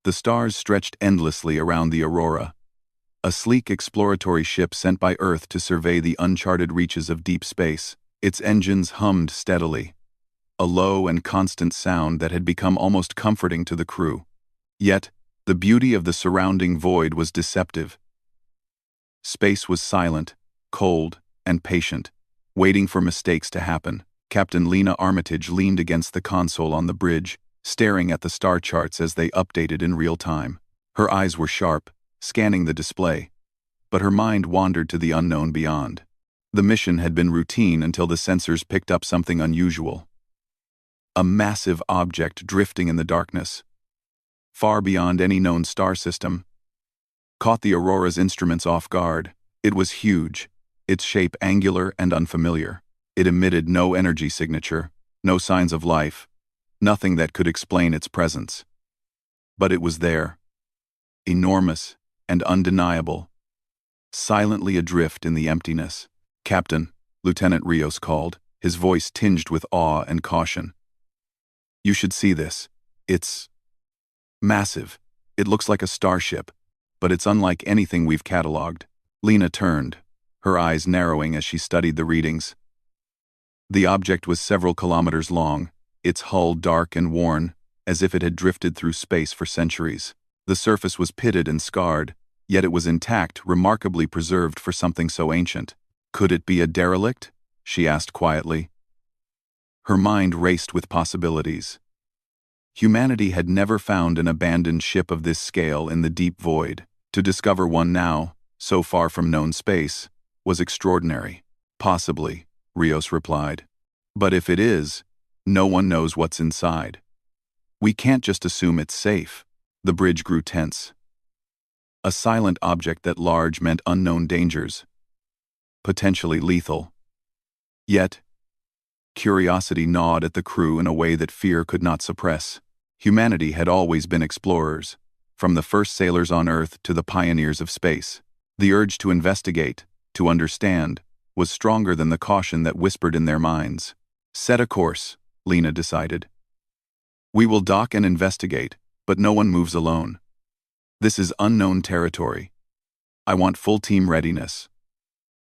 The stars stretched endlessly around the Aurora, a sleek exploratory ship sent by Earth to survey the uncharted reaches of deep space. Its engines hummed steadily, a low and constant sound that had become almost comforting to the crew. Yet, the beauty of the surrounding void was deceptive. Space was silent, cold, and patient, waiting for mistakes to happen. Captain Lena Armitage leaned against the console on the bridge, staring at the star charts as they updated in real time. Her eyes were sharp, scanning the display, but her mind wandered to the unknown beyond. The mission had been routine until the sensors picked up something unusual. A massive object drifting in the darkness, far beyond any known star system, caught the Aurora's instruments off guard. It was huge, its shape angular and unfamiliar. It emitted no energy signature, no signs of life, nothing that could explain its presence. But it was there, enormous and undeniable, silently adrift in the emptiness. "Captain," Lieutenant Rios called, his voice tinged with awe and caution. "You should see this. It's massive. It looks like a starship, but it's unlike anything we've cataloged." Lena turned, her eyes narrowing as she studied the readings. The object was several kilometers long, its hull dark and worn, as if it had drifted through space for centuries. The surface was pitted and scarred, yet it was intact, remarkably preserved for something so ancient. "Could it be a derelict?" she asked quietly. Her mind raced with possibilities. Humanity had never found an abandoned ship of this scale in the deep void. To discover one now, so far from known space, was extraordinary. "Possibly," Rios replied. "But if it is, no one knows what's inside. We can't just assume it's safe." The bridge grew tense. A silent object that large meant unknown dangers, potentially lethal. Yet, curiosity gnawed at the crew in a way that fear could not suppress. Humanity had always been explorers, from the first sailors on Earth to the pioneers of space. The urge to investigate, to understand, was stronger than the caution that whispered in their minds. "Set a course," Lena decided. "We will dock and investigate, but no one moves alone. This is unknown territory. I want full team readiness.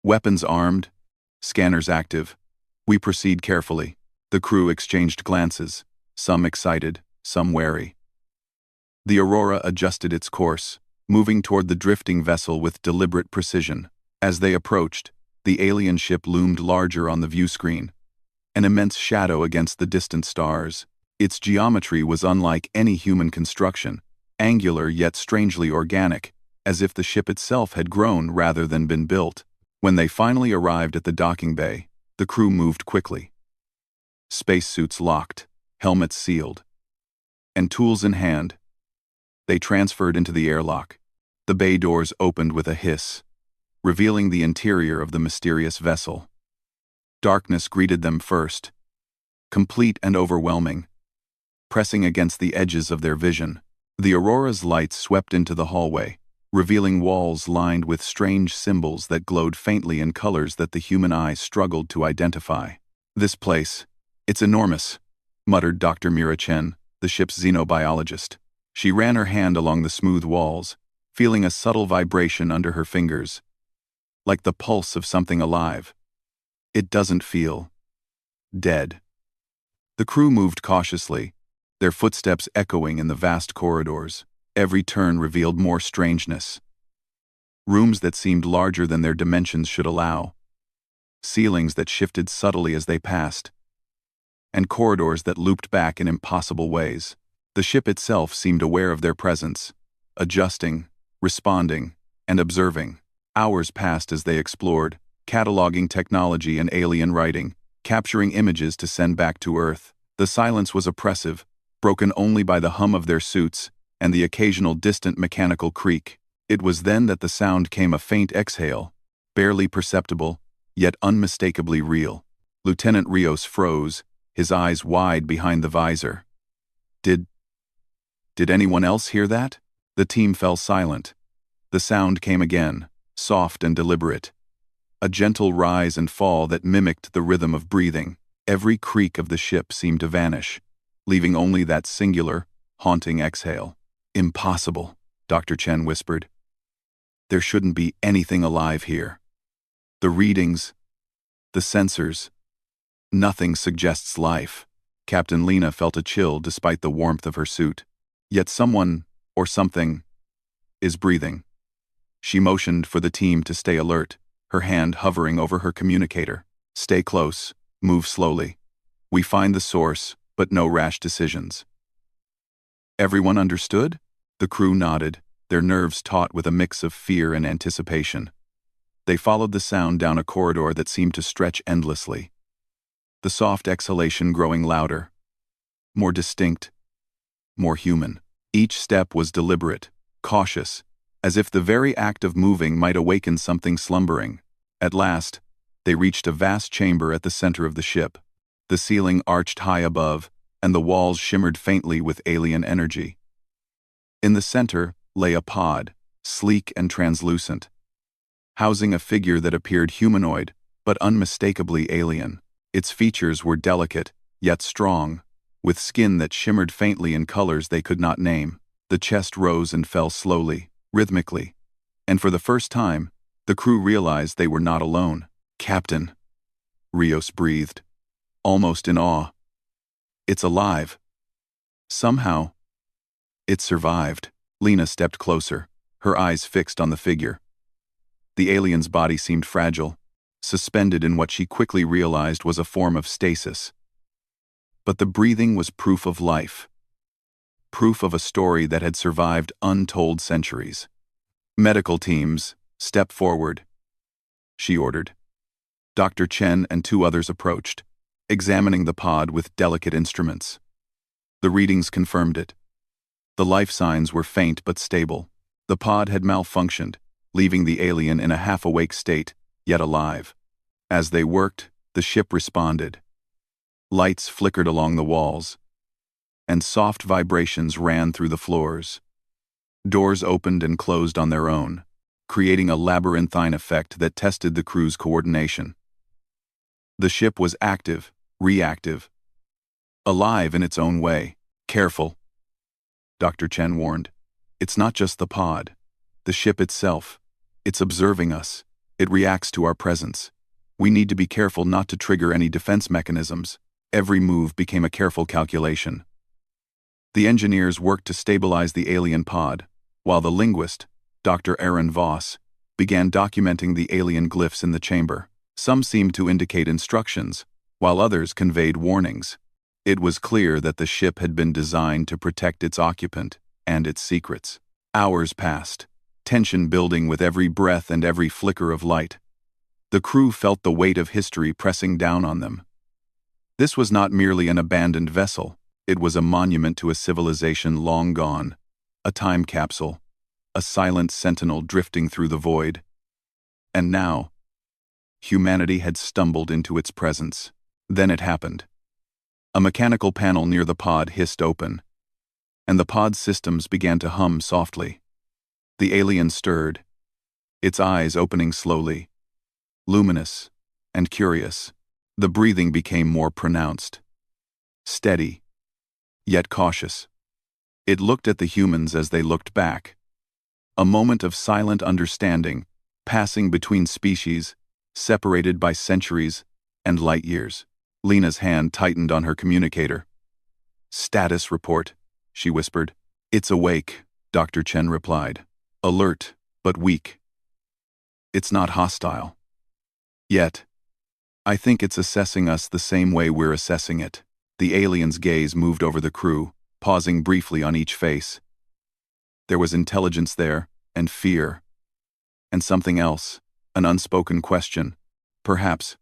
Weapons armed, scanners active. We proceed carefully." The crew exchanged glances, some excited, some wary. The Aurora adjusted its course, moving toward the drifting vessel with deliberate precision. As they approached, the alien ship loomed larger on the view screen, an immense shadow against the distant stars. Its geometry was unlike any human construction, angular yet strangely organic, as if the ship itself had grown rather than been built. When they finally arrived at the docking bay, the crew moved quickly. Spacesuits locked, helmets sealed, and tools in hand, they transferred into the airlock. The bay doors opened with a hiss, revealing the interior of the mysterious vessel. Darkness greeted them first, complete and overwhelming, pressing against the edges of their vision. The Aurora's lights swept into the hallway, revealing walls lined with strange symbols that glowed faintly in colors that the human eye struggled to identify. "This place, it's enormous," muttered Dr. Mira Chen, the ship's xenobiologist. She ran her hand along the smooth walls, feeling a subtle vibration under her fingers, like the pulse of something alive. "It doesn't feel dead." The crew moved cautiously, their footsteps echoing in the vast corridors. Every turn revealed more strangeness. Rooms that seemed larger than their dimensions should allow, ceilings that shifted subtly as they passed, and corridors that looped back in impossible ways. The ship itself seemed aware of their presence, adjusting, responding, and observing. Hours passed as they explored, cataloging technology and alien writing, capturing images to send back to Earth. The silence was oppressive, broken only by the hum of their suits and the occasional distant mechanical creak. It was then that the sound came, a faint exhale, barely perceptible, yet unmistakably real. Lieutenant Rios froze, his eyes wide behind the visor. Did anyone else hear that? The team fell silent. The sound came again, soft and deliberate. A gentle rise and fall that mimicked the rhythm of breathing. Every creak of the ship seemed to vanish, leaving only that singular, haunting exhale. Impossible, Dr. Chen whispered. There shouldn't be anything alive here. The readings, the sensors, nothing suggests life. Captain Lena felt a chill despite the warmth of her suit. Yet someone, or something, is breathing. She motioned for the team to stay alert, her hand hovering over her communicator. Stay close, move slowly. We find the source, but no rash decisions. Everyone understood? The crew nodded, their nerves taut with a mix of fear and anticipation. They followed the sound down a corridor that seemed to stretch endlessly. The soft exhalation growing louder, more distinct, more human. Each step was deliberate, cautious, as if the very act of moving might awaken something slumbering. At last, they reached a vast chamber at the center of the ship. The ceiling arched high above, and the walls shimmered faintly with alien energy. In the center lay a pod, sleek and translucent, housing a figure that appeared humanoid, but unmistakably alien. Its features were delicate, yet strong, with skin that shimmered faintly in colors they could not name. The chest rose and fell slowly, rhythmically, and for the first time, the crew realized they were not alone. Captain, Rios breathed, almost in awe. It's alive. Somehow, it survived. Lena stepped closer, her eyes fixed on the figure. The alien's body seemed fragile, suspended in what she quickly realized was a form of stasis. But the breathing was proof of life. Proof of a story that had survived untold centuries. Medical teams, step forward, she ordered. Dr. Chen and two others approached, examining the pod with delicate instruments. The readings confirmed it. The life signs were faint but stable. The pod had malfunctioned, leaving the alien in a half-awake state, yet alive. As they worked, the ship responded. Lights flickered along the walls, and soft vibrations ran through the floors. Doors opened and closed on their own, creating a labyrinthine effect that tested the crew's coordination. The ship was active, reactive, alive in its own way. Careful, Dr. Chen warned. It's not just the pod. The ship itself. It's observing us. It reacts to our presence. We need to be careful not to trigger any defense mechanisms. Every move became a careful calculation. The engineers worked to stabilize the alien pod, while the linguist, Dr. Aaron Voss, began documenting the alien glyphs in the chamber. Some seemed to indicate instructions, while others conveyed warnings. It was clear that the ship had been designed to protect its occupant and its secrets. Hours passed, tension building with every breath and every flicker of light. The crew felt the weight of history pressing down on them. This was not merely an abandoned vessel, it was a monument to a civilization long gone, a time capsule, a silent sentinel drifting through the void. And now, humanity had stumbled into its presence. Then it happened. A mechanical panel near the pod hissed open, and the pod's systems began to hum softly. The alien stirred, its eyes opening slowly, luminous and curious. The breathing became more pronounced, steady, yet cautious. It looked at the humans as they looked back. A moment of silent understanding, passing between species, separated by centuries and light years. Lena's hand tightened on her communicator. Status report, she whispered. It's awake, Dr. Chen replied. Alert, but weak. It's not hostile. Yet, I think it's assessing us the same way we're assessing it. The alien's gaze moved over the crew, pausing briefly on each face. There was intelligence there, and fear. And something else, an unspoken question. Perhaps,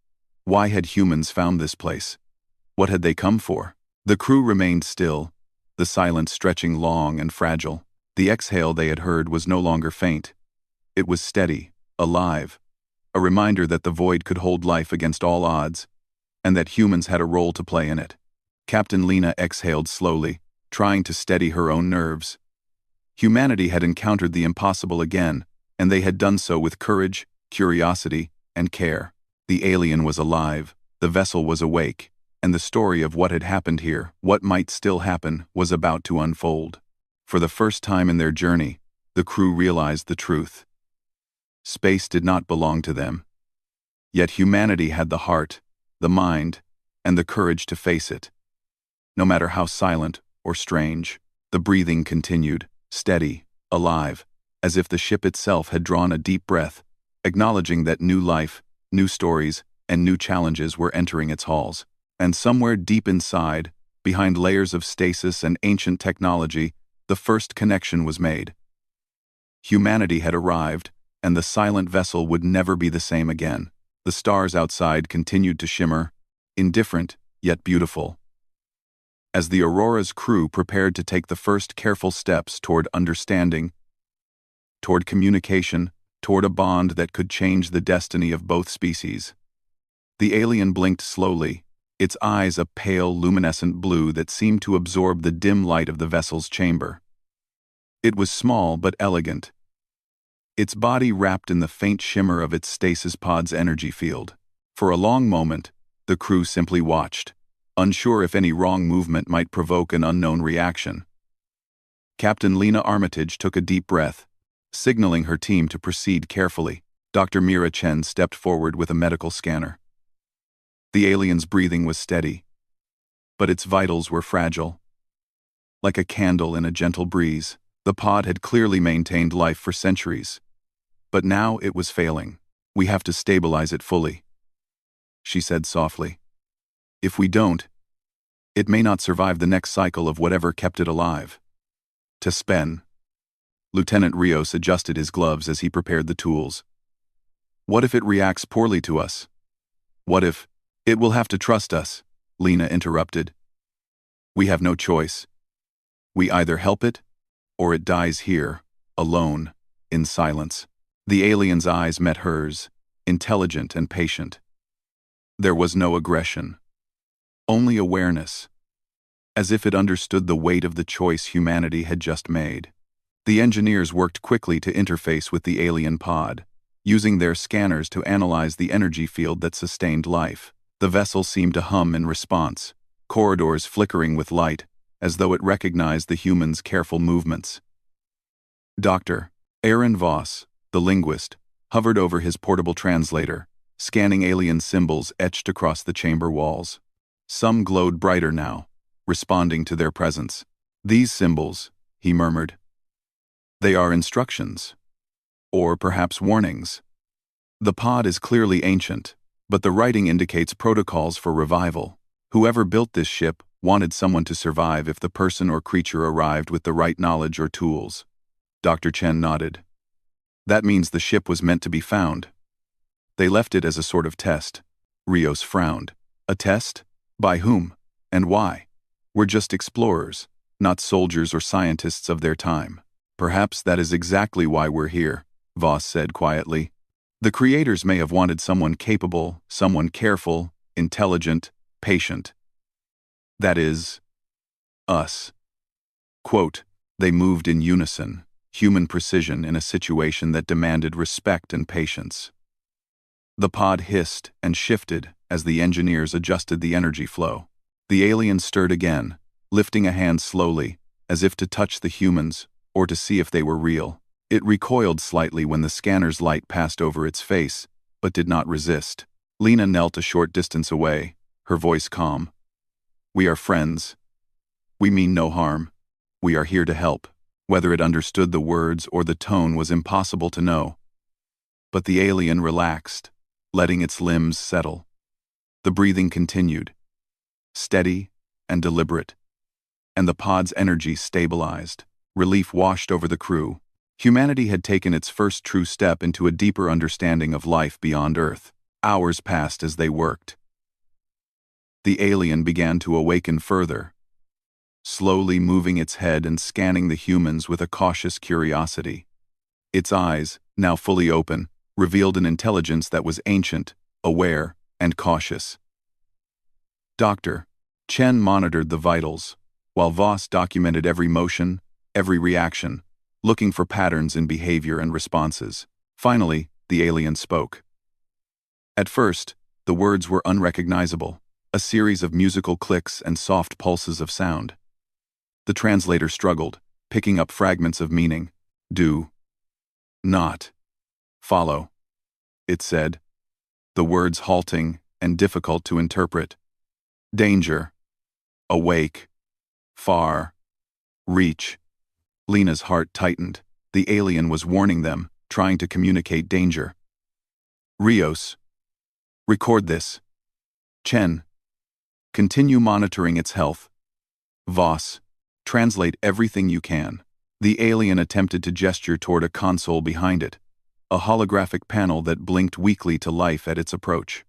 why had humans found this place? What had they come for? The crew remained still, the silence stretching long and fragile. The exhale they had heard was no longer faint. It was steady, alive, a reminder that the void could hold life against all odds, and that humans had a role to play in it. Captain Lena exhaled slowly, trying to steady her own nerves. Humanity had encountered the impossible again, and they had done so with courage, curiosity, and care. The alien was alive, the vessel was awake, and the story of what had happened here, what might still happen, was about to unfold. For the first time in their journey, the crew realized the truth. Space did not belong to them. Yet humanity had the heart, the mind, and the courage to face it. No matter how silent or strange, the breathing continued, steady, alive, as if the ship itself had drawn a deep breath, acknowledging that new life, new stories, and new challenges were entering its halls. And somewhere deep inside, behind layers of stasis and ancient technology, the first connection was made. Humanity had arrived, and the silent vessel would never be the same again. The stars outside continued to shimmer, indifferent yet beautiful. As the Aurora's crew prepared to take the first careful steps toward understanding, toward communication, toward a bond that could change the destiny of both species. The alien blinked slowly, its eyes a pale, luminescent blue that seemed to absorb the dim light of the vessel's chamber. It was small but elegant, its body wrapped in the faint shimmer of its stasis pod's energy field. For a long moment, the crew simply watched, unsure if any wrong movement might provoke an unknown reaction. Captain Lena Armitage took a deep breath, signaling her team to proceed carefully. Dr. Mira Chen stepped forward with a medical scanner. The alien's breathing was steady, but its vitals were fragile. Like a candle in a gentle breeze, the pod had clearly maintained life for centuries. But now it was failing. "We have to stabilize it fully," she said softly. "If we don't, it may not survive the next cycle of whatever kept it alive." To spend. Lieutenant Rios adjusted his gloves as he prepared the tools. "What if it reacts poorly to us? What if—" "It will have to trust us," Lena interrupted. "We have no choice. We either help it, or it dies here, alone, in silence." The alien's eyes met hers, intelligent and patient. There was no aggression, only awareness, as if it understood the weight of the choice humanity had just made. The engineers worked quickly to interface with the alien pod, using their scanners to analyze the energy field that sustained life. The vessel seemed to hum in response, corridors flickering with light, as though it recognized the humans' careful movements. Dr. Aaron Voss, the linguist, hovered over his portable translator, scanning alien symbols etched across the chamber walls. Some glowed brighter now, responding to their presence. "These symbols," he murmured. "They are instructions. Or perhaps warnings. The pod is clearly ancient, but the writing indicates protocols for revival. Whoever built this ship wanted someone to survive if the person or creature arrived with the right knowledge or tools." Dr. Chen nodded. "That means the ship was meant to be found. They left it as a sort of test." Rios frowned. "A test? By whom? And why? We're just explorers, not soldiers or scientists of their time." "Perhaps that is exactly why we're here," Voss said quietly. "The creators may have wanted someone capable, someone careful, intelligent, patient. That is, us." Quote, "They moved in unison, human precision in a situation that demanded respect and patience." The pod hissed and shifted as the engineers adjusted the energy flow. The alien stirred again, lifting a hand slowly, as if to touch the humans or to see if they were real. It recoiled slightly when the scanner's light passed over its face, but did not resist. Lena knelt a short distance away, her voice calm. "We are friends. We mean no harm. We are here to help." Whether it understood the words or the tone was impossible to know. But the alien relaxed, letting its limbs settle. The breathing continued, steady and deliberate, and the pod's energy stabilized. Relief washed over the crew. Humanity had taken its first true step into a deeper understanding of life beyond Earth. Hours passed as they worked. The alien began to awaken further, slowly moving its head and scanning the humans with a cautious curiosity. Its eyes, now fully open, revealed an intelligence that was ancient, aware, and cautious. Dr. Chen monitored the vitals, while Voss documented every motion, every reaction, looking for patterns in behavior and responses. Finally, the alien spoke. At first, the words were unrecognizable, a series of musical clicks and soft pulses of sound. The translator struggled, picking up fragments of meaning. Do not follow, it said, the words halting and difficult to interpret. Danger. Awake. Far. Reach. Lena's heart tightened. The alien was warning them, trying to communicate danger. Rios. Record this. Chen. Continue monitoring its health. Voss. Translate everything you can. The alien attempted to gesture toward a console behind it, a holographic panel that blinked weakly to life at its approach.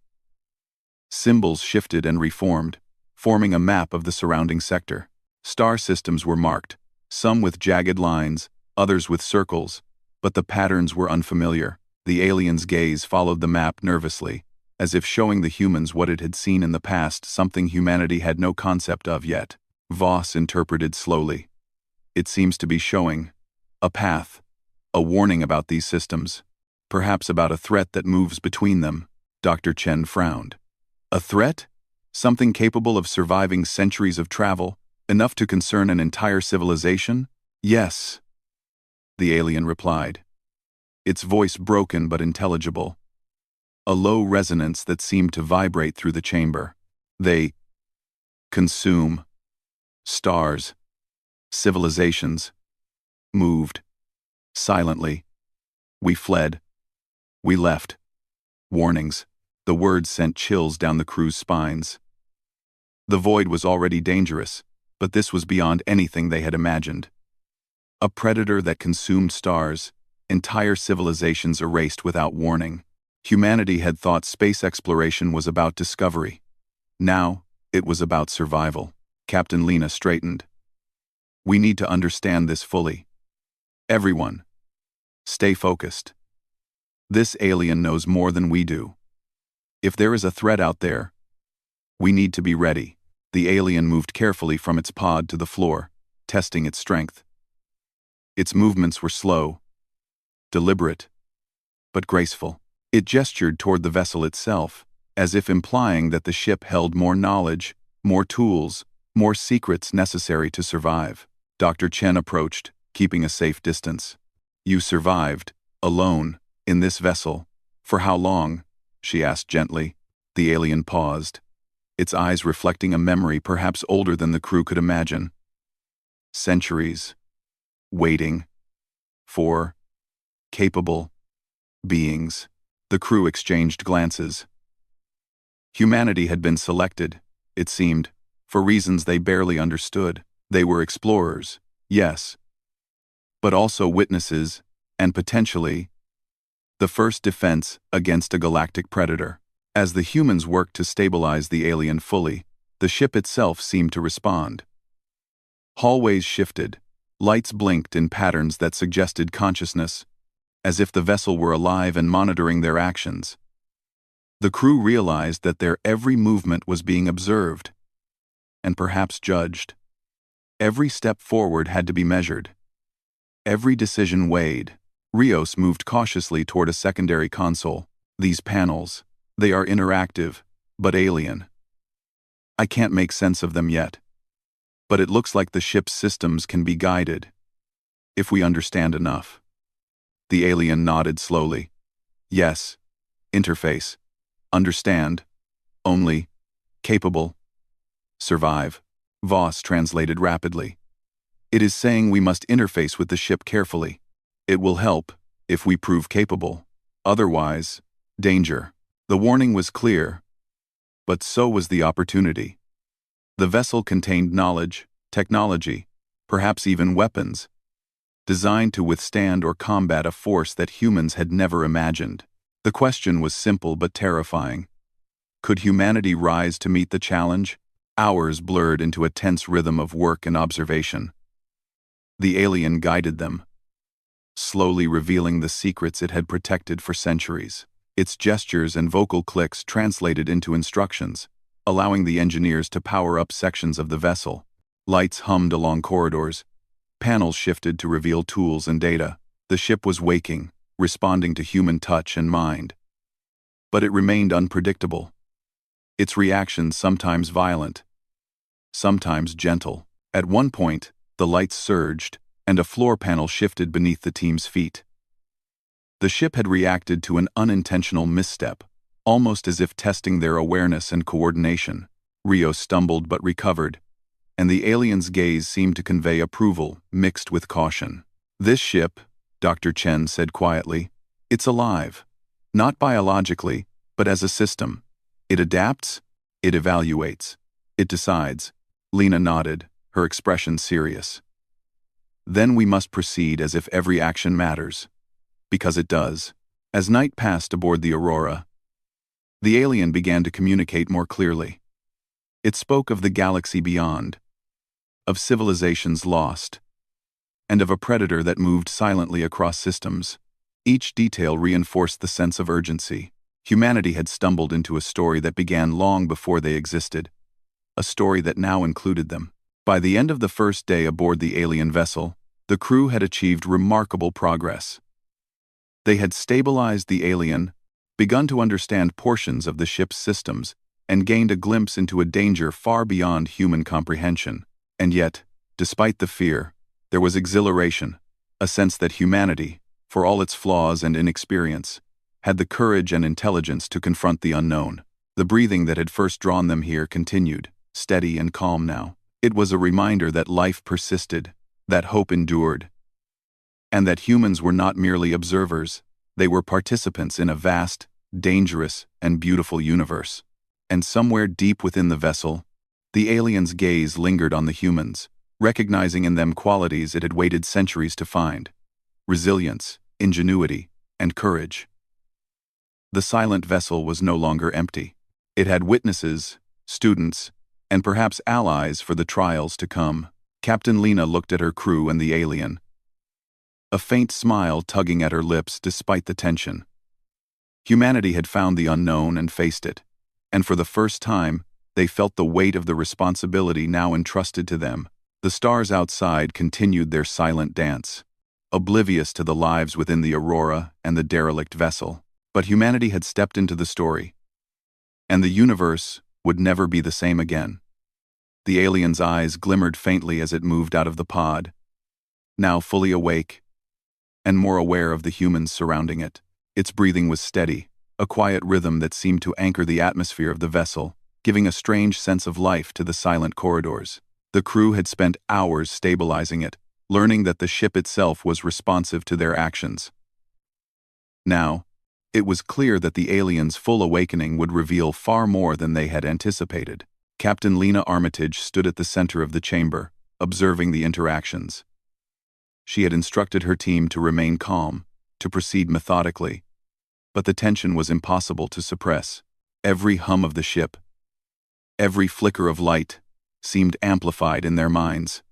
Symbols shifted and reformed, forming a map of the surrounding sector. Star systems were marked, some with jagged lines, others with circles, but the patterns were unfamiliar. The alien's gaze followed the map nervously, as if showing the humans what it had seen in the past, something humanity had no concept of yet. Voss interpreted slowly. It seems to be showing a path, a warning about these systems, perhaps about a threat that moves between them. Dr. Chen frowned. A threat? Something capable of surviving centuries of travel, enough to concern an entire civilization? Yes, the alien replied, its voice broken but intelligible, a low resonance that seemed to vibrate through the chamber. They consume stars, civilizations, moved, silently. We fled. We left. Warnings. The words sent chills down the crew's spines. The void was already dangerous, but this was beyond anything they had imagined. A predator that consumed stars, entire civilizations erased without warning. Humanity had thought space exploration was about discovery. Now, it was about survival. Captain Lena straightened. We need to understand this fully. Everyone, stay focused. This alien knows more than we do. If there is a threat out there, we need to be ready. The alien moved carefully from its pod to the floor, testing its strength. Its movements were slow, deliberate, but graceful. It gestured toward the vessel itself, as if implying that the ship held more knowledge, more tools, more secrets necessary to survive. Dr. Chen approached, keeping a safe distance. You survived, alone, in this vessel. For how long? She asked gently. The alien paused, its eyes reflecting a memory perhaps older than the crew could imagine. Centuries. Waiting. For capable beings. The crew exchanged glances. Humanity had been selected, it seemed, for reasons they barely understood. They were explorers, yes, but also witnesses, and potentially, the first defense against a galactic predator. As the humans worked to stabilize the alien fully, the ship itself seemed to respond. Hallways shifted, lights blinked in patterns that suggested consciousness, as if the vessel were alive and monitoring their actions. The crew realized that their every movement was being observed, and perhaps judged. Every step forward had to be measured. Every decision weighed. Rios moved cautiously toward a secondary console. These panels, they are interactive, but alien. I can't make sense of them yet. But it looks like the ship's systems can be guided, if we understand enough. The alien nodded slowly. Yes. Interface. Understand. Only. Capable. Survive. Voss translated rapidly. It is saying we must interface with the ship carefully. It will help, if we prove capable. Otherwise, danger. The warning was clear, but so was the opportunity. The vessel contained knowledge, technology, perhaps even weapons, designed to withstand or combat a force that humans had never imagined. The question was simple but terrifying. Could humanity rise to meet the challenge? Hours blurred into a tense rhythm of work and observation. The alien guided them, slowly revealing the secrets it had protected for centuries. Its gestures and vocal clicks translated into instructions, allowing the engineers to power up sections of the vessel. Lights hummed along corridors. Panels shifted to reveal tools and data. The ship was waking, responding to human touch and mind. But it remained unpredictable. Its reactions sometimes violent, sometimes gentle. At one point, the lights surged, and a floor panel shifted beneath the team's feet. The ship had reacted to an unintentional misstep, almost as if testing their awareness and coordination. Rio stumbled but recovered, and the alien's gaze seemed to convey approval mixed with caution. "This ship," Dr. Chen said quietly, "it's alive. Not biologically, but as a system. It adapts, it evaluates, it decides." Lena nodded, her expression serious. "Then we must proceed as if every action matters. Because it does." As night passed aboard the Aurora, the alien began to communicate more clearly. It spoke of the galaxy beyond, of civilizations lost, and of a predator that moved silently across systems. Each detail reinforced the sense of urgency. Humanity had stumbled into a story that began long before they existed, a story that now included them. By the end of the first day aboard the alien vessel, the crew had achieved remarkable progress. They had stabilized the alien, begun to understand portions of the ship's systems, and gained a glimpse into a danger far beyond human comprehension. And yet, despite the fear, there was exhilaration, a sense that humanity, for all its flaws and inexperience, had the courage and intelligence to confront the unknown. The breathing that had first drawn them here continued, steady and calm now. It was a reminder that life persisted, that hope endured, and that humans were not merely observers, they were participants in a vast, dangerous, and beautiful universe. And somewhere deep within the vessel, the alien's gaze lingered on the humans, recognizing in them qualities it had waited centuries to find: resilience, ingenuity, and courage. The silent vessel was no longer empty. It had witnesses, students, and perhaps allies for the trials to come. Captain Lena looked at her crew and the alien, a faint smile tugging at her lips despite the tension. Humanity had found the unknown and faced it, and for the first time, they felt the weight of the responsibility now entrusted to them. The stars outside continued their silent dance, oblivious to the lives within the Aurora and the derelict vessel. But humanity had stepped into the story, and the universe would never be the same again. The alien's eyes glimmered faintly as it moved out of the pod, now fully awake and more aware of the humans surrounding it. Its breathing was steady, a quiet rhythm that seemed to anchor the atmosphere of the vessel, giving a strange sense of life to the silent corridors. The crew had spent hours stabilizing it, learning that the ship itself was responsive to their actions. Now, it was clear that the alien's full awakening would reveal far more than they had anticipated. Captain Lena Armitage stood at the center of the chamber, observing the interactions. She had instructed her team to remain calm, to proceed methodically, but the tension was impossible to suppress. Every hum of the ship, every flicker of light, seemed amplified in their minds.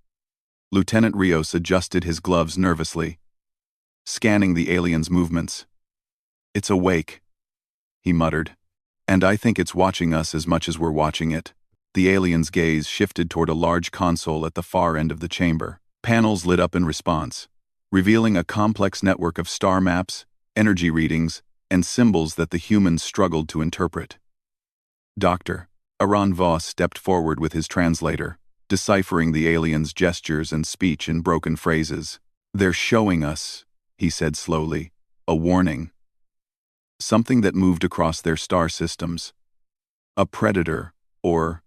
Lieutenant Rios adjusted his gloves nervously, scanning the alien's movements. "It's awake," he muttered, "and I think it's watching us as much as we're watching it." The alien's gaze shifted toward a large console at the far end of the chamber. Panels lit up in response, revealing a complex network of star maps, energy readings, and symbols that the humans struggled to interpret. Dr. Aran Voss stepped forward with his translator, deciphering the alien's gestures and speech in broken phrases. "They're showing us," he said slowly, "a warning. Something that moved across their star systems. A predator, or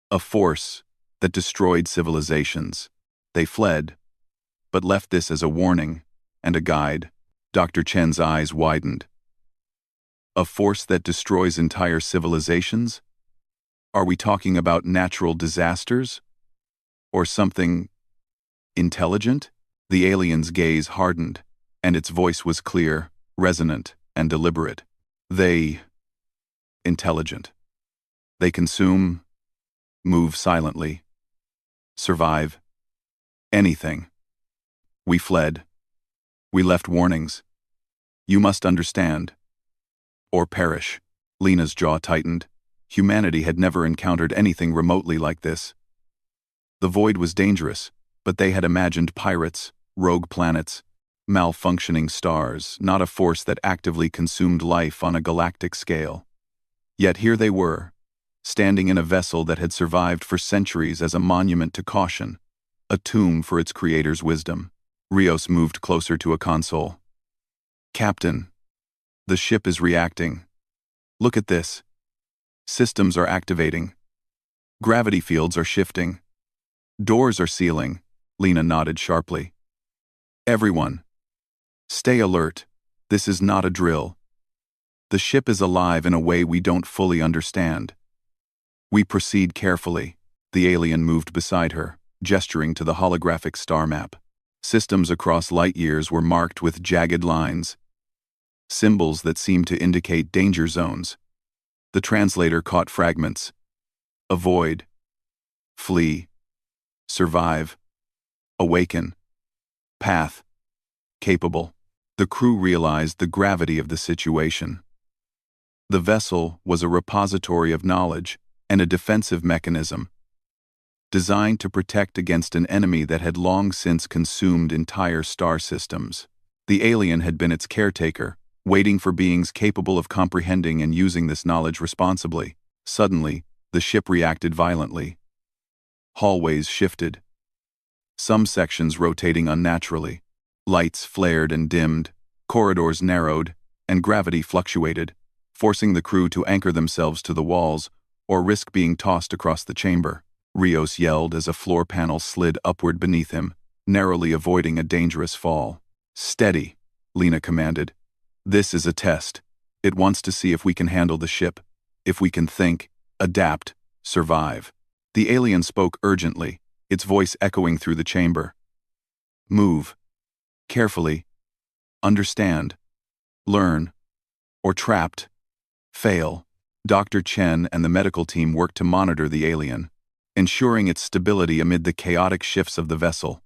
a force that destroyed civilizations. They fled, but left this as a warning and a guide." Dr. Chen's eyes widened. "A force that destroys entire civilizations? Are we talking about natural disasters? Or something intelligent?" The alien's gaze hardened, and its voice was clear, resonant, and deliberate. Intelligent. They consume, move silently, survive, anything. We fled. We left warnings. You must understand. Or perish. Lena's jaw tightened. Humanity had never encountered anything remotely like this. The void was dangerous, but they had imagined pirates, rogue planets, malfunctioning stars, not a force that actively consumed life on a galactic scale. Yet here they were, standing in a vessel that had survived for centuries as a monument to caution, a tomb for its creator's wisdom. Rios moved closer to a console. Captain, the ship is reacting. Look at this. Systems are activating. Gravity fields are shifting. Doors are sealing. Lena nodded sharply. Everyone, stay alert. This is not a drill. The ship is alive in a way we don't fully understand. We proceed carefully. The alien moved beside her, gesturing to the holographic star map. Systems across light years were marked with jagged lines, symbols that seemed to indicate danger zones. The translator caught fragments. Avoid. Flee. Survive. Awaken. Path. Capable. The crew realized the gravity of the situation. The vessel was a repository of knowledge and a defensive mechanism, designed to protect against an enemy that had long since consumed entire star systems. The alien had been its caretaker, waiting for beings capable of comprehending and using this knowledge responsibly. Suddenly, the ship reacted violently. Hallways shifted, some sections rotating unnaturally. Lights flared and dimmed, corridors narrowed, and gravity fluctuated, forcing the crew to anchor themselves to the walls or risk being tossed across the chamber. Rios yelled as a floor panel slid upward beneath him, narrowly avoiding a dangerous fall. Steady, Lena commanded. This is a test. It wants to see if we can handle the ship, if we can think, adapt, survive. The alien spoke urgently, its voice echoing through the chamber. Move. Carefully. Understand. Learn. Or trapped. Fail. Dr. Chen and the medical team worked to monitor the alien, ensuring its stability amid the chaotic shifts of the vessel.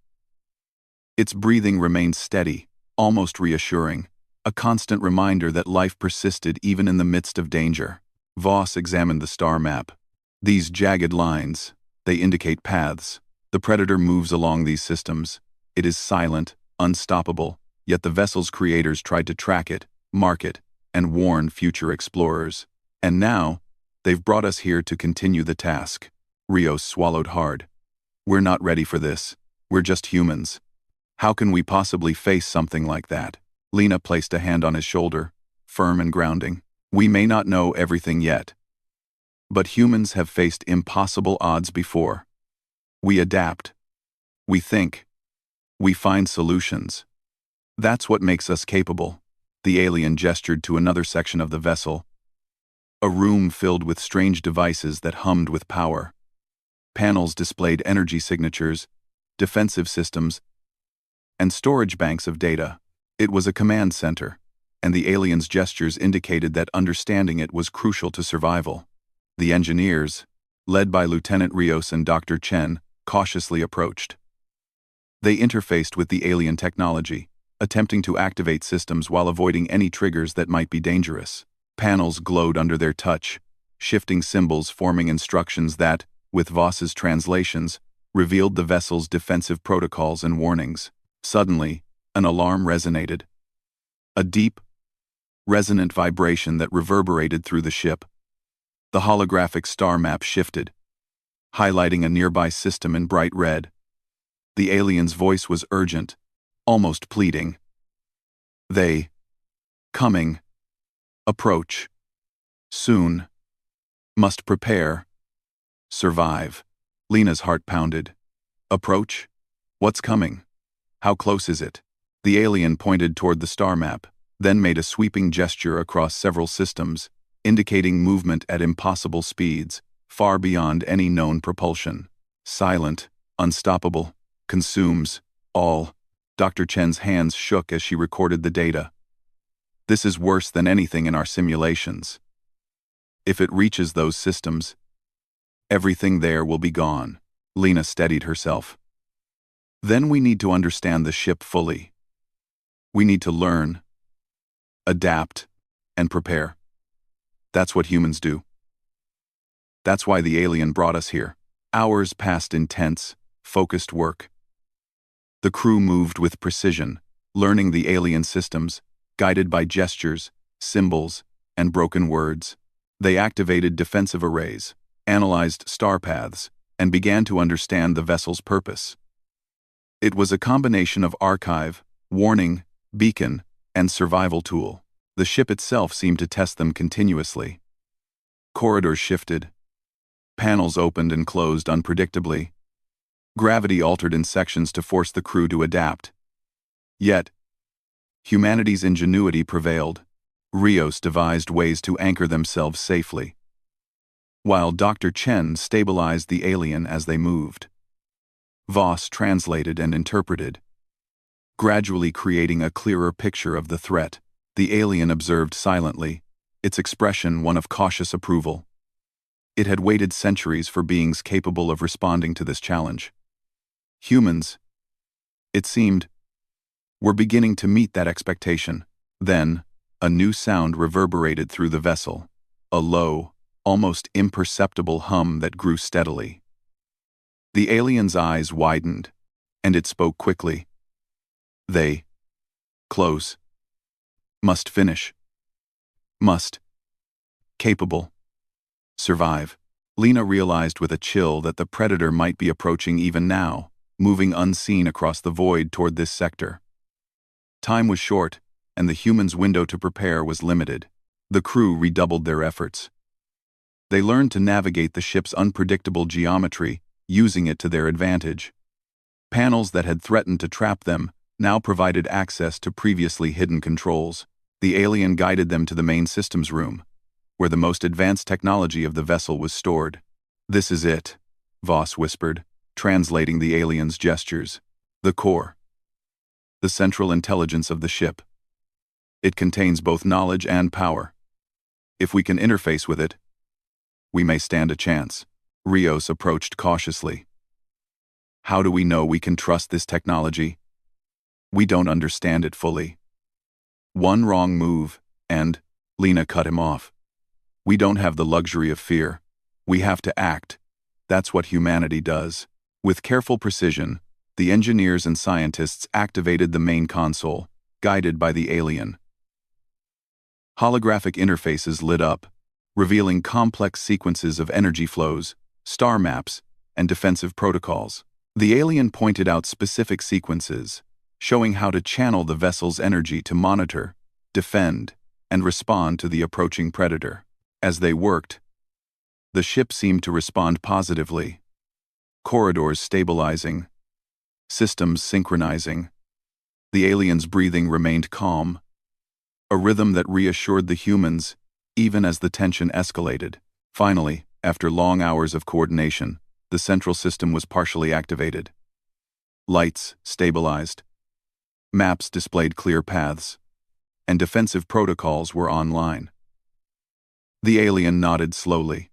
Its breathing remained steady, almost reassuring, a constant reminder that life persisted even in the midst of danger. Voss examined the star map. These jagged lines, they indicate paths. The predator moves along these systems. It is silent, unstoppable, yet the vessel's creators tried to track it, mark it, and warn future explorers. And now, they've brought us here to continue the task. Rios swallowed hard. We're not ready for this. We're just humans. How can we possibly face something like that? Lena placed a hand on his shoulder, firm and grounding. We may not know everything yet, but humans have faced impossible odds before. We adapt. We think. We find solutions. That's what makes us capable. The alien gestured to another section of the vessel, a room filled with strange devices that hummed with power. Panels displayed energy signatures, defensive systems, and storage banks of data. It was a command center, and the alien's gestures indicated that understanding it was crucial to survival. The engineers, led by Lieutenant Rios and Dr. Chen, cautiously approached. They interfaced with the alien technology, attempting to activate systems while avoiding any triggers that might be dangerous. Panels glowed under their touch, shifting symbols forming instructions that, with Voss's translations, revealed the vessel's defensive protocols and warnings. Suddenly, an alarm resonated. A deep, resonant vibration that reverberated through the ship. The holographic star map shifted, highlighting a nearby system in bright red. The alien's voice was urgent, almost pleading. They. Coming. Approach. Soon. Must prepare. Survive. Lena's heart pounded. Approach? What's coming? How close is it? The alien pointed toward the star map, then made a sweeping gesture across several systems, indicating movement at impossible speeds, far beyond any known propulsion. Silent, unstoppable, consumes all. Dr. Chen's hands shook as she recorded the data. This is worse than anything in our simulations. If it reaches those systems, everything there will be gone. Lena steadied herself. Then we need to understand the ship fully. We need to learn, adapt, and prepare. That's what humans do. That's why the alien brought us here. Hours passed in tense, focused work. The crew moved with precision, learning the alien systems, guided by gestures, symbols, and broken words. They activated defensive arrays, analyzed star paths, and began to understand the vessel's purpose. It was a combination of archive, warning, beacon, and survival tool. The ship itself seemed to test them continuously. Corridors shifted. Panels opened and closed unpredictably. Gravity altered in sections to force the crew to adapt. Yet, humanity's ingenuity prevailed. Rios devised ways to anchor themselves safely, while Dr. Chen stabilized the alien as they moved. Voss translated and interpreted, gradually creating a clearer picture of the threat. The alien observed silently, its expression one of cautious approval. It had waited centuries for beings capable of responding to this challenge. Humans, it seemed, were beginning to meet that expectation. Then, a new sound reverberated through the vessel, a low, almost imperceptible hum that grew steadily. The alien's eyes widened, and it spoke quickly. They, close, must finish, must, capable, survive. Lena realized with a chill that the predator might be approaching even now, moving unseen across the void toward this sector. Time was short, and the humans' window to prepare was limited. The crew redoubled their efforts. They learned to navigate the ship's unpredictable geometry, using it to their advantage. Panels that had threatened to trap them now provided access to previously hidden controls. The alien guided them to the main systems room, where the most advanced technology of the vessel was stored. "This is it," Voss whispered, translating the alien's gestures. "The core. The central intelligence of the ship. It contains both knowledge and power. If we can interface with it, we may stand a chance." Rios approached cautiously. "How do we know we can trust this technology? We don't understand it fully. One wrong move, and..." Lena cut him off. "We don't have the luxury of fear. We have to act. That's what humanity does." With careful precision, the engineers and scientists activated the main console, guided by the alien. Holographic interfaces lit up, revealing complex sequences of energy flows, star maps, and defensive protocols. The alien pointed out specific sequences, showing how to channel the vessel's energy to monitor, defend, and respond to the approaching predator. As they worked, the ship seemed to respond positively. Corridors stabilizing, systems synchronizing. The alien's breathing remained calm, a rhythm that reassured the humans even as the tension escalated. Finally, after long hours of coordination, the central system was partially activated. Lights stabilized, maps displayed clear paths, and defensive protocols were online. The alien nodded slowly,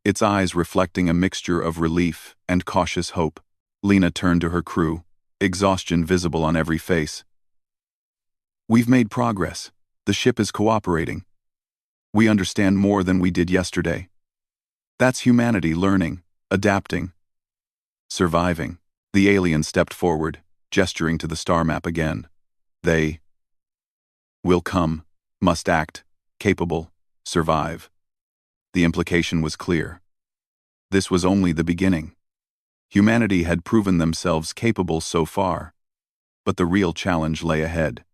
its eyes reflecting a mixture of relief and cautious hope. Lena turned to her crew, exhaustion visible on every face. "We've made progress. The ship is cooperating. We understand more than we did yesterday. That's humanity learning, adapting, surviving." The alien stepped forward, gesturing to the star map again. "They will come, must act, capable, survive." The implication was clear. This was only the beginning. Humanity had proven themselves capable so far, but the real challenge lay ahead.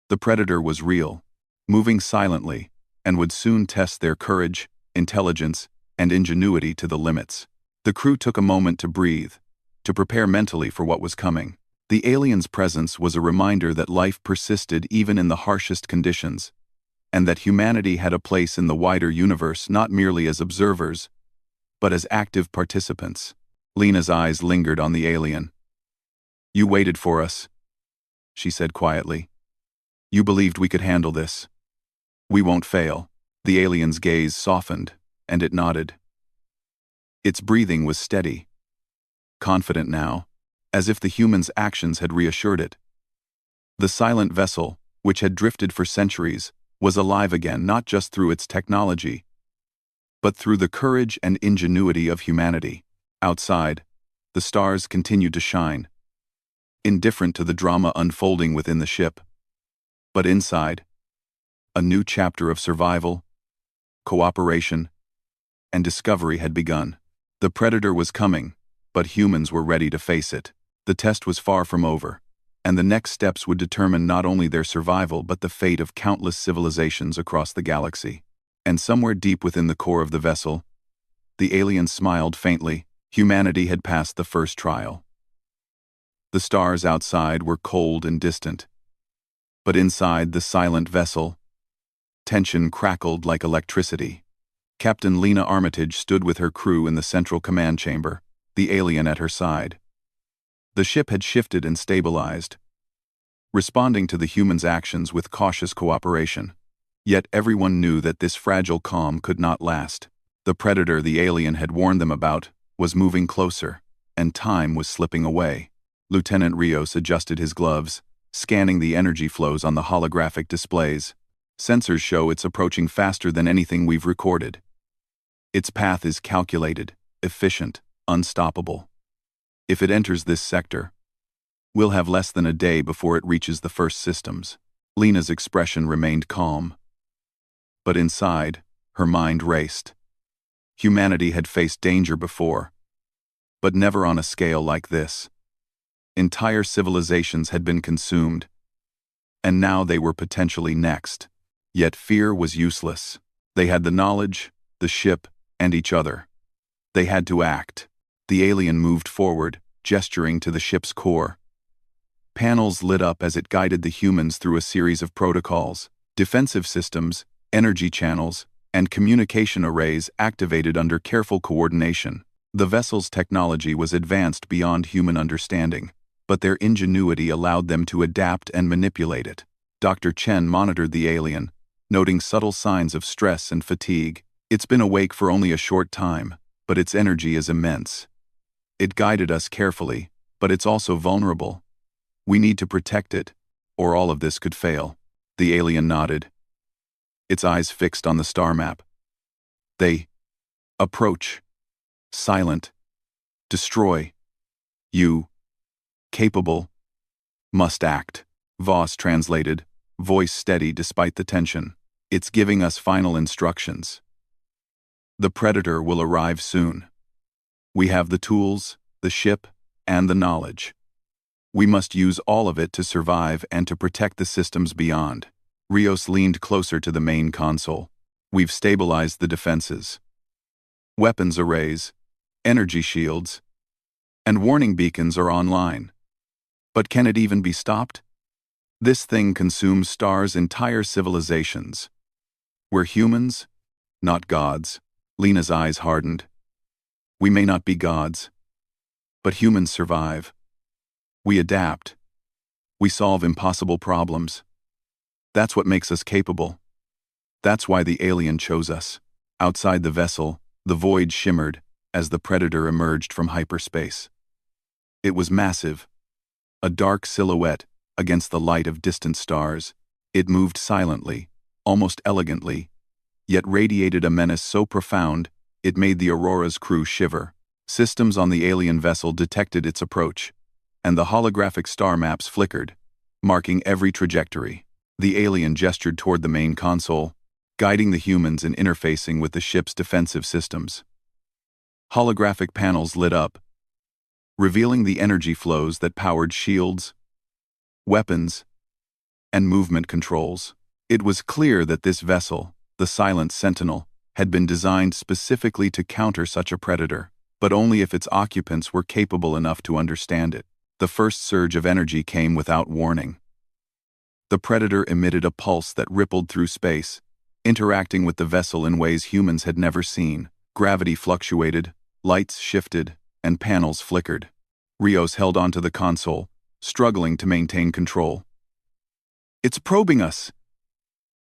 The predator was real, moving silently, and would soon test their courage, intelligence, and ingenuity to the limits. The crew took a moment to breathe, to prepare mentally for what was coming. The alien's presence was a reminder that life persisted even in the harshest conditions, and that humanity had a place in the wider universe not merely as observers, but as active participants. Lena's eyes lingered on the alien. "You waited for us," she said quietly. "You believed we could handle this. We won't fail." The alien's gaze softened, and it nodded. Its breathing was steady, confident now, as if the human's actions had reassured it. The silent vessel, which had drifted for centuries, was alive again not just through its technology, but through the courage and ingenuity of humanity. Outside, the stars continued to shine, indifferent to the drama unfolding within the ship. But inside, a new chapter of survival, cooperation, and discovery had begun. The predator was coming, but humans were ready to face it. The test was far from over, and the next steps would determine not only their survival but the fate of countless civilizations across the galaxy. And somewhere deep within the core of the vessel, the alien smiled faintly. Humanity had passed the first trial. The stars outside were cold and distant. But inside the silent vessel, tension crackled like electricity. Captain Lena Armitage stood with her crew in the central command chamber, the alien at her side. The ship had shifted and stabilized, responding to the humans' actions with cautious cooperation. Yet everyone knew that this fragile calm could not last. The predator the alien had warned them about was moving closer, and time was slipping away. Lieutenant Rios adjusted his gloves, scanning the energy flows on the holographic displays. Sensors show it's approaching faster than anything we've recorded. Its path is calculated, efficient, unstoppable. If it enters this sector, we'll have less than a day before it reaches the first systems. Lena's expression remained calm. But inside, her mind raced. Humanity had faced danger before, but never on a scale like this. Entire civilizations had been consumed, and now they were potentially next. Yet fear was useless. They had the knowledge, the ship, and each other. They had to act. The alien moved forward, gesturing to the ship's core. Panels lit up as it guided the humans through a series of protocols. Defensive systems, energy channels, and communication arrays activated under careful coordination. The vessel's technology was advanced beyond human understanding, but their ingenuity allowed them to adapt and manipulate it. Dr. Chen monitored the alien, noting subtle signs of stress and fatigue. It's been awake for only a short time, but its energy is immense. It guided us carefully, but it's also vulnerable. We need to protect it, or all of this could fail. The alien nodded, its eyes fixed on the star map. They approach. Silent. Destroy. You. Capable. Must act. Voss translated, voice steady despite the tension. It's giving us final instructions. The Predator will arrive soon. We have the tools, the ship, and the knowledge. We must use all of it to survive and to protect the systems beyond. Rios leaned closer to the main console. We've stabilized the defenses. Weapons arrays, energy shields, and warning beacons are online. But can it even be stopped? This thing consumes stars' entire civilizations. We're humans, not gods. Lena's eyes hardened. We may not be gods, but humans survive. We adapt. We solve impossible problems. That's what makes us capable. That's why the alien chose us. Outside the vessel, the void shimmered as the Predator emerged from hyperspace. It was massive, a dark silhouette against the light of distant stars. It moved silently, almost elegantly, yet radiated a menace so profound it made the Aurora's crew shiver. Systems on the alien vessel detected its approach, and the holographic star maps flickered, marking every trajectory. The alien gestured toward the main console, guiding the humans in interfacing with the ship's defensive systems. Holographic panels lit up, revealing the energy flows that powered shields, weapons, and movement controls. It was clear that this vessel, the Silent Sentinel, had been designed specifically to counter such a predator, but only if its occupants were capable enough to understand it. The first surge of energy came without warning. The predator emitted a pulse that rippled through space, interacting with the vessel in ways humans had never seen. Gravity fluctuated, lights shifted, and panels flickered. Rios held onto the console, struggling to maintain control. It's probing us.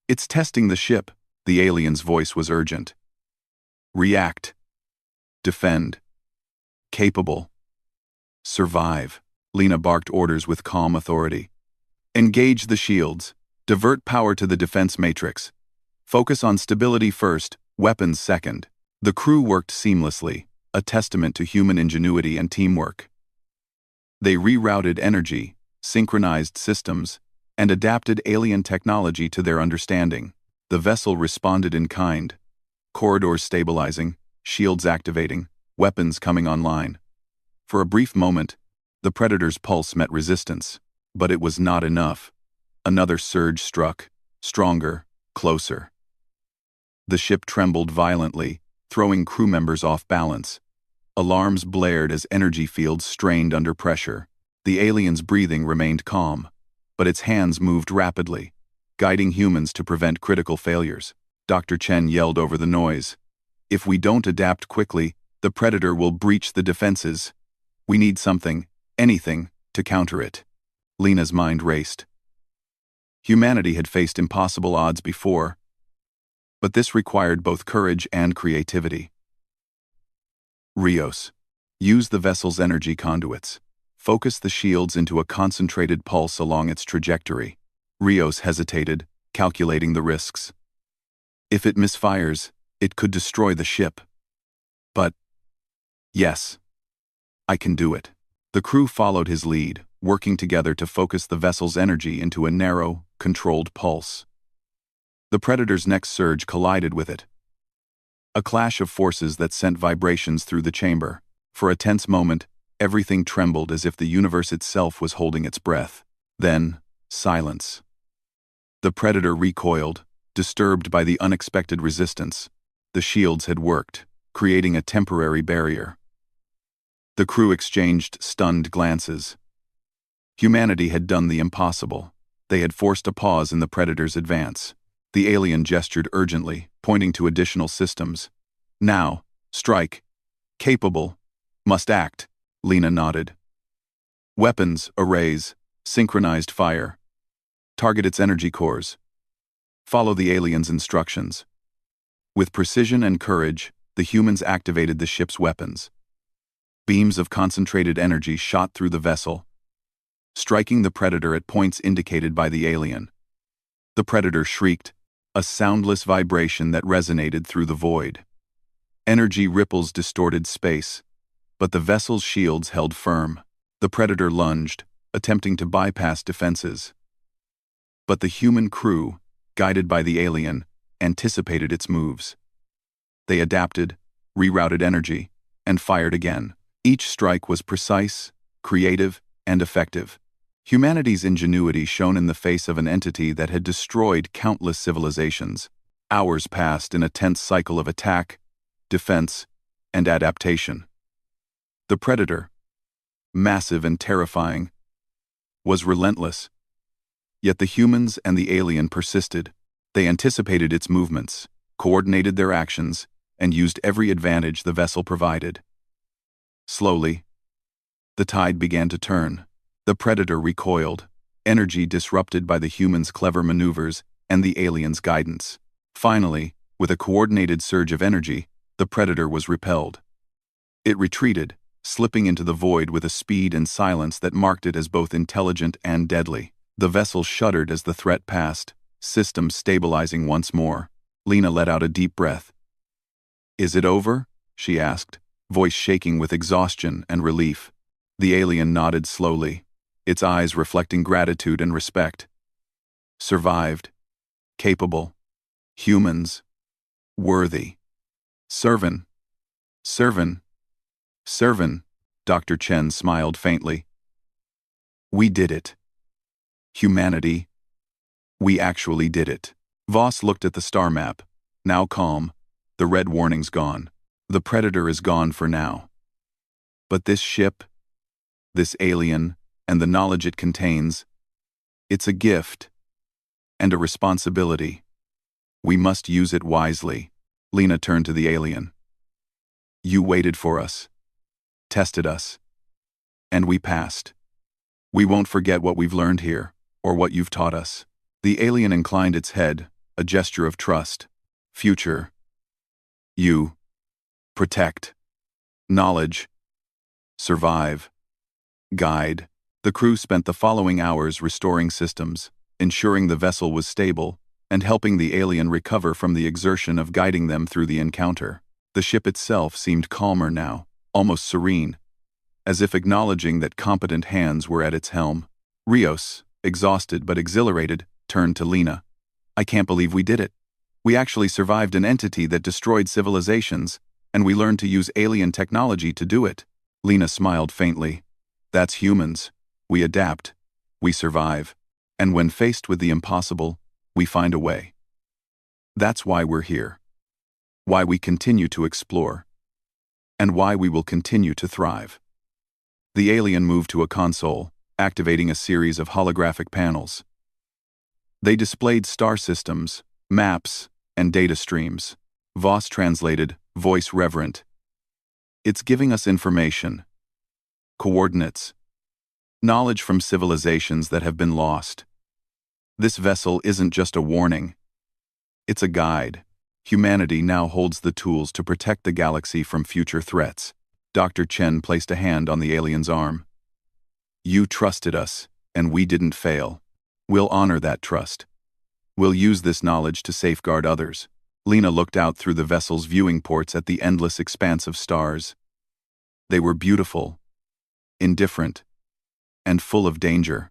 It's testing the ship. The alien's voice was urgent. React. Defend. Capable. Survive. Lena barked orders with calm authority. Engage the shields. Divert power to the defense matrix. Focus on stability first, weapons second. The crew worked seamlessly, a testament to human ingenuity and teamwork. They rerouted energy, synchronized systems, and adapted alien technology to their understanding. The vessel responded in kind, corridors stabilizing, shields activating, weapons coming online. For a brief moment, The Predator's pulse met resistance, but it was not enough. Another surge struck, stronger, closer. The ship trembled violently, throwing crew members off balance. Alarms blared as energy fields strained under pressure. The alien's breathing remained calm, but its hands moved rapidly, guiding humans to prevent critical failures. Dr. Chen yelled over the noise. "If we don't adapt quickly, the Predator will breach the defenses. We need something, anything, to counter it." Lena's mind raced. Humanity had faced impossible odds before, but this required both courage and creativity. Rios. Use the vessel's energy conduits. Focus the shields into a concentrated pulse along its trajectory. Rios hesitated, calculating the risks. If it misfires, it could destroy the ship. But, yes, I can do it. The crew followed his lead, working together to focus the vessel's energy into a narrow, controlled pulse. The Predator's next surge collided with it. A clash of forces that sent vibrations through the chamber. For a tense moment, everything trembled as if the universe itself was holding its breath. Then, silence. The Predator recoiled, disturbed by the unexpected resistance. The shields had worked, creating a temporary barrier. The crew exchanged stunned glances. Humanity had done the impossible. They had forced a pause in the Predator's advance. The alien gestured urgently, pointing to additional systems. "Now, strike. Capable. Must act." Lena nodded. "Weapons, arrays, synchronized fire. Target its energy cores. Follow the alien's instructions." With precision and courage, the humans activated the ship's weapons. Beams of concentrated energy shot through the vessel, striking the Predator at points indicated by the alien. The Predator shrieked, a soundless vibration that resonated through the void. Energy ripples distorted space, but the vessel's shields held firm. The Predator lunged, attempting to bypass defenses. But the human crew, guided by the alien, anticipated its moves. They adapted, rerouted energy, and fired again. Each strike was precise, creative, and effective. Humanity's ingenuity shone in the face of an entity that had destroyed countless civilizations. Hours passed in a tense cycle of attack, defense, and adaptation. The Predator, massive and terrifying, was relentless. Yet the humans and the alien persisted. They anticipated its movements, coordinated their actions, and used every advantage the vessel provided. Slowly, the tide began to turn. The Predator recoiled, energy disrupted by the humans' clever maneuvers and the aliens' guidance. Finally, with a coordinated surge of energy, the Predator was repelled. It retreated, slipping into the void with a speed and silence that marked it as both intelligent and deadly. The vessel shuddered as the threat passed, systems stabilizing once more. Lena let out a deep breath. "Is it over?" she asked, voice shaking with exhaustion and relief. The alien nodded slowly, its eyes reflecting gratitude and respect. "Survived. Capable. Humans. Worthy. Servant. Servant. Servant." Dr. Chen smiled faintly. "We did it. Humanity. We actually did it." Voss looked at the star map, now calm, the red warnings gone. The Predator is gone for now. But this ship, this alien, and the knowledge it contains, it's a gift and a responsibility. We must use it wisely. Lena turned to the alien. "You waited for us, tested us, and we passed. We won't forget what we've learned here, or what you've taught us." The alien inclined its head, a gesture of trust. "Future. You. Protect. Knowledge. Survive. Guide." The crew spent the following hours restoring systems, ensuring the vessel was stable, and helping the alien recover from the exertion of guiding them through the encounter. The ship itself seemed calmer now, almost serene, as if acknowledging that competent hands were at its helm. Rios, exhausted but exhilarated, turned to Lena. "I can't believe we did it. We actually survived an entity that destroyed civilizations, and we learned to use alien technology to do it." Lena smiled faintly. That's humans. We adapt. We survive. And when faced with the impossible, we find a way. That's why we're here. Why we continue to explore. And why we will continue to thrive. The alien moved to a console, activating a series of holographic panels. They displayed star systems, maps, and data streams. Voss translated, voice reverent. It's giving us information, coordinates, knowledge from civilizations that have been lost. This vessel isn't just a warning. It's a guide. Humanity now holds the tools to protect the galaxy from future threats. Dr. Chen placed a hand on the alien's arm. You trusted us, and we didn't fail. We'll honor that trust. We'll use this knowledge to safeguard others. Lena looked out through the vessel's viewing ports at the endless expanse of stars. They were beautiful, indifferent, and full of danger.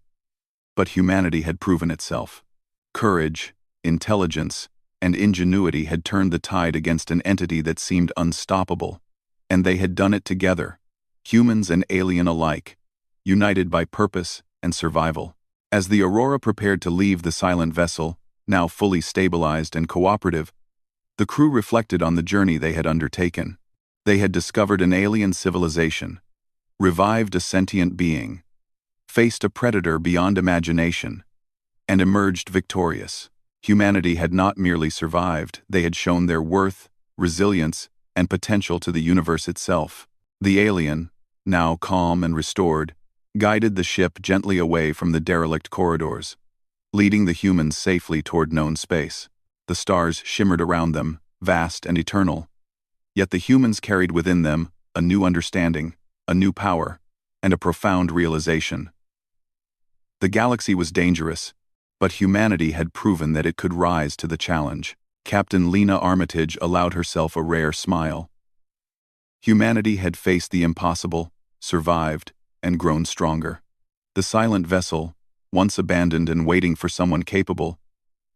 But humanity had proven itself. Courage, intelligence, and ingenuity had turned the tide against an entity that seemed unstoppable. And they had done it together, humans and alien alike, united by purpose and survival. As the Aurora prepared to leave the silent vessel, now fully stabilized and cooperative, the crew reflected on the journey they had undertaken. They had discovered an alien civilization, revived a sentient being, faced a predator beyond imagination, and emerged victorious. Humanity had not merely survived, they had shown their worth, resilience, and potential to the universe itself. The alien, now calm and restored, guided the ship gently away from the derelict corridors, leading the humans safely toward known space. The stars shimmered around them, vast and eternal. Yet the humans carried within them a new understanding, a new power, and a profound realization. The galaxy was dangerous, but humanity had proven that it could rise to the challenge. Captain Lena Armitage allowed herself a rare smile. Humanity had faced the impossible, survived, and grown stronger. The silent vessel, once abandoned and waiting for someone capable,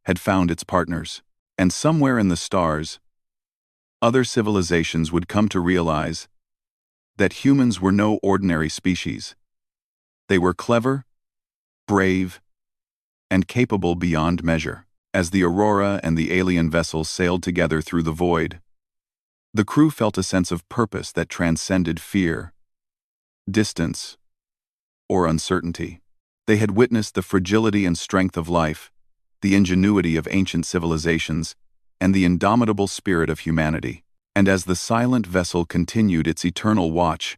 had found its partners. And somewhere in the stars, other civilizations would come to realize that humans were no ordinary species. They were clever, brave, and capable beyond measure. As the Aurora and the alien vessel sailed together through the void, the crew felt a sense of purpose that transcended fear, distance, or uncertainty. They had witnessed the fragility and strength of life, the ingenuity of ancient civilizations, and the indomitable spirit of humanity. And as the silent vessel continued its eternal watch,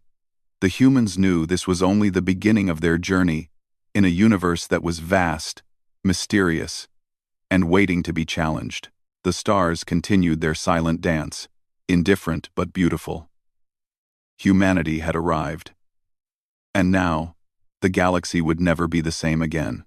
the humans knew this was only the beginning of their journey in a universe that was vast, mysterious, and waiting to be challenged. The stars continued their silent dance, indifferent but beautiful. Humanity had arrived. And now, the galaxy would never be the same again.